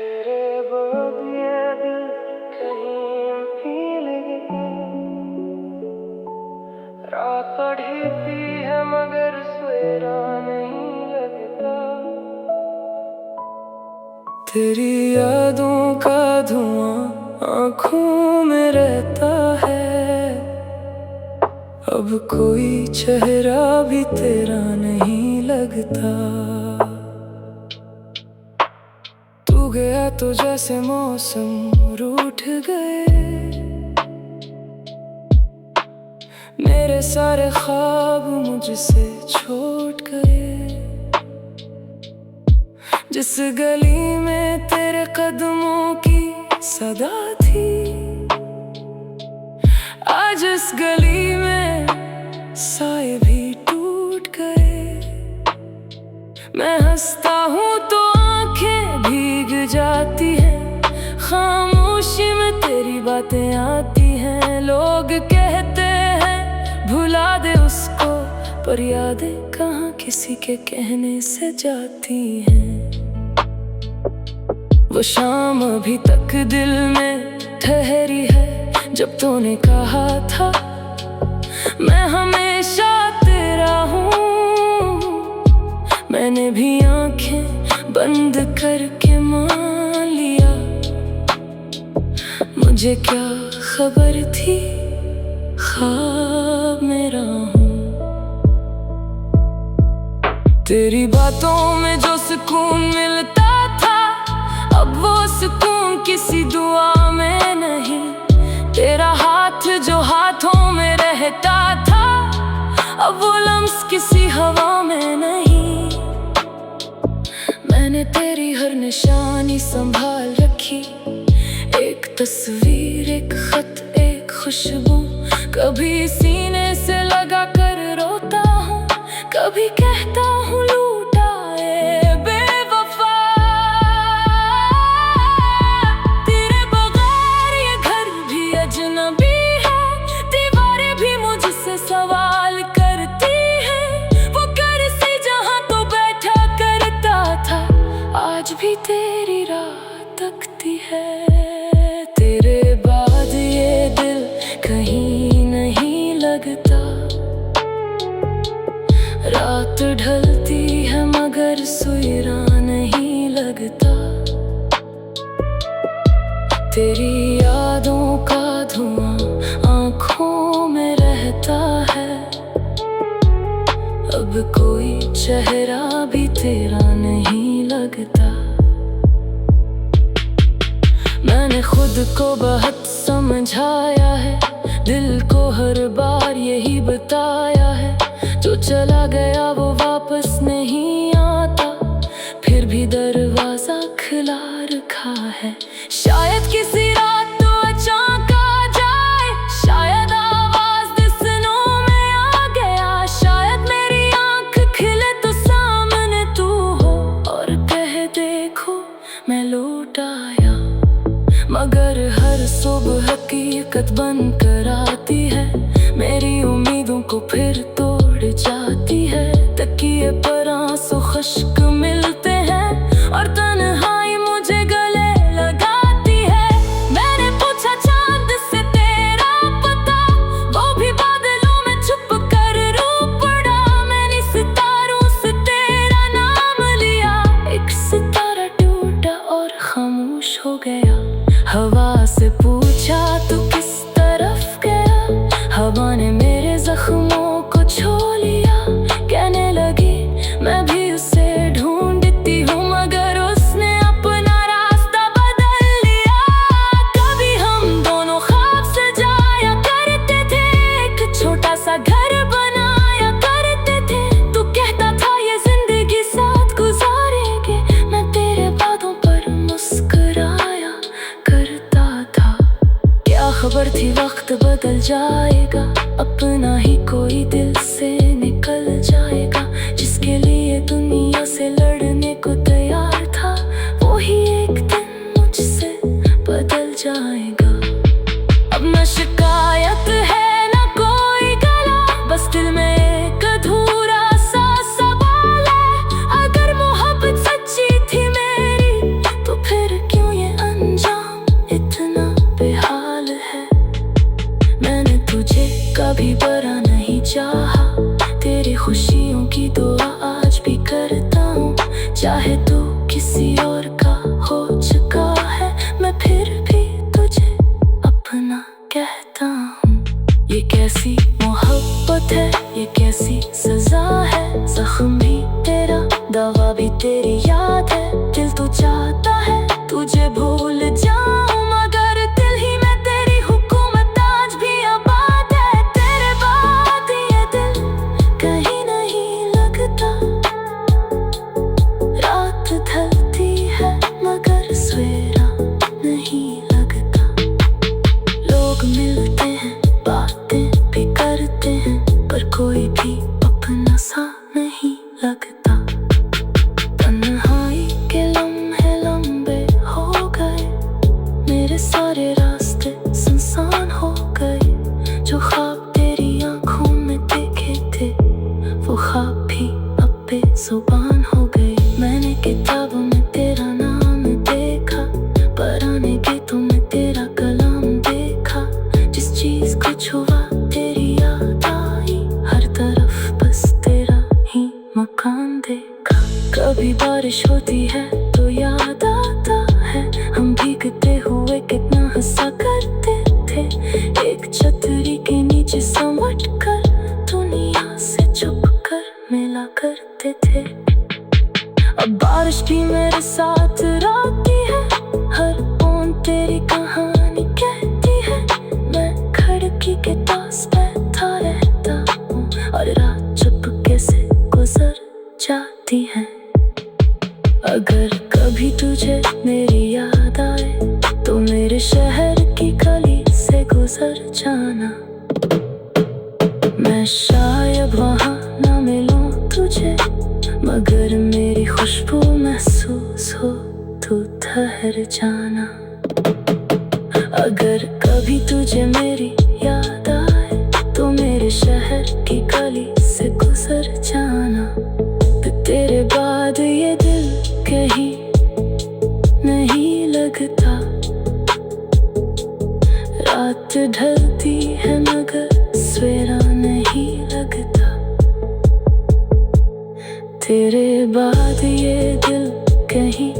तेरे बाद ये दिल कहीं भील गई। रात ढलती है मगर सवेरा नहीं लगता। तेरी यादों का धुआं आँखों में रहता है। अब कोई चेहरा भी तेरा नहीं लगता। तू गया तो जैसे मौसम रूठ गए। मेरे सारे ख्वाब मुझसे छूट गए। जिस गली में तेरे कदमों की सदा थी, आज इस गली में साए भी टूट गए। मैं हंसता हूँ तो आंखें भीग जाती हैं। खामोशी में तेरी बातें आती हैं। लोग कहते हैं भुला दे उसको, पर यादें कहाँ किसी के कहने से जाती हैं। वो शाम अभी तक दिल में ठहरी है जब तूने कहा था मैं हमेशा तेरा हूँ। मैंने भी आंखें बंद करके मान लिया। मुझे क्या खबर थी ख्वाब मेरा हूँ। तेरी बातों में जो सुकून मिलता था, अब वो सुकून किसी दुआ में नहीं। तेरा हाथ जो हाथों में रहता था, अब वो लम्स किसी हवा में नहीं। मैंने तेरी हर निशानी संभाल रखी। एक तस्वीर, एक खत, एक खुशबू। कभी सीने से लगा कर रोता हूँ, कभी कहता हूँ लूटा ए बेवफा। तेरे बगैर ये घर भी अजनबी है। दीवारें भी मुझसे सवाल करती हैं। वो कुर्सी जहाँ तो बैठा करता था, आज भी तेरी राह तकती है। तेरे बाद ये दिल कहीं नहीं लगता। रात ढलती है मगर सवेरा नहीं लगता। तेरी यादों का धुआं आँखों में रहता है। अब कोई चेहरा भी तेरा नहीं लगता। मैंने खुद को बहुत समझाया है, दिल को हर बार यही बताया है। जो चला गया वो वापस नहीं आता, फिर भी दरवाजा खुला रखा है। शायद किसी रात तो अचानक आ जाए, शायद आवाज दिसनों में आ गया। शायद मेरी आंख खिले तो सामने तू हो और कह देखो मैं लौट आया। मगर हर सुबह हकीकत बन कर आती है। मेरी उम्मीदों को फिर तोड़ जाती है। तकिए पर आंसू खुश्क मिलते हैं और तन्हाई मुझे गले लगाती है। मैंने पूछा चांद से तेरा पता, वो भी बादलों में छुप कर रो पड़ा। मैंने सितारों से तेरा नाम लिया। एक सितारा टूटा और खामोश हो गया। हवा से पूछा तू किस तरफ गया। हवा ने मेरे जख्मों को छू लिया। कहने लगी मैं भी उसे ढूंढती हूँ, मगर उसने अपना रास्ता बदल लिया। कभी हम दोनों ख्वाब सजाया करते थे, एक छोटा सा घर बनाया करते थे। तू कहता था ये जिंदगी साथ गुजारेंगे, मैं तेरे बातों पर मुस्कुराया करता था। क्या खबर थी वक्त बदल जाएगा, अपना ही कोई दिल से निकल जाएगा। जिसके लिए दुनिया से लड़ने को तैयार था, वो ही एक दिन मुझसे बदल जाएगा। अब न शिकायत है न कोई गला, बस दिल में एक अधूरा सा सवाल है। अगर मोहब्बत सच्ची थी मेरी तो फिर क्यों किसी और का हो चुका है, मैं फिर भी तुझे अपना कहता हूँ। ये कैसी मोहब्बत है, ये कैसी सजा है, जख्म भी तेरा, दवा भी तेरी याद है। दिल तो चाहता है तुझे भूल जाऊं, मगर दिल ही में तेरी हुकूमत आज भी आबाद है। तेरे बाद ये दिल कहीं नहीं लगता, रात ढलती है मगर सवेरा नहीं लगता। लोग मिलते हैं, बातें भी करते हैं, पर कोई भी अपना सा नहीं लगता। तन्हाई के लम्हे लंबे हो गए, मेरे सारे रास्ते सुनसान हो गए। जो ख्वाब तेरी आंखों में देखे थे, वो ख्वाब भी अब बेजुबान हो गए। मैंने किताबों में तेरा नाम देखा, पुराने गीतों में तेरा कलाम देखा। जिस चीज को छुआ तेरी याद आई, हर तरफ बस तेरा ही मकान देखा। कभी बारिश होती है तो याद आता है, हम भीगते हुए कितना हंसा करते थे। एक छतरी के नीचे समट कर दुनिया से छुप कर मिला करते थे। अब बारिश भी मेरे साथ रोती है, हर बूंद तेरी कहानी कहती है। मैं खिड़की के पास बैठा रहता हूँ और रात चुपके से गुजर जाती है। अगर कभी तुझे मेरी याद आए तो मेरे शहर की गली से गुजर जाना। मैं शायद वहाँ ना मिलूं तुझे, मगर मेरी खुशबू महसूस हो तो ठहर जाना। अगर कभी तुझे मेरी याद आए तो मेरे शहर की गली से गुजर जाना। तेरे बाद ये दिल कहीं नहीं लगता, रात ढलती है मगर सवेरा नहीं लगता। तेरे बाद ये दिल कहीं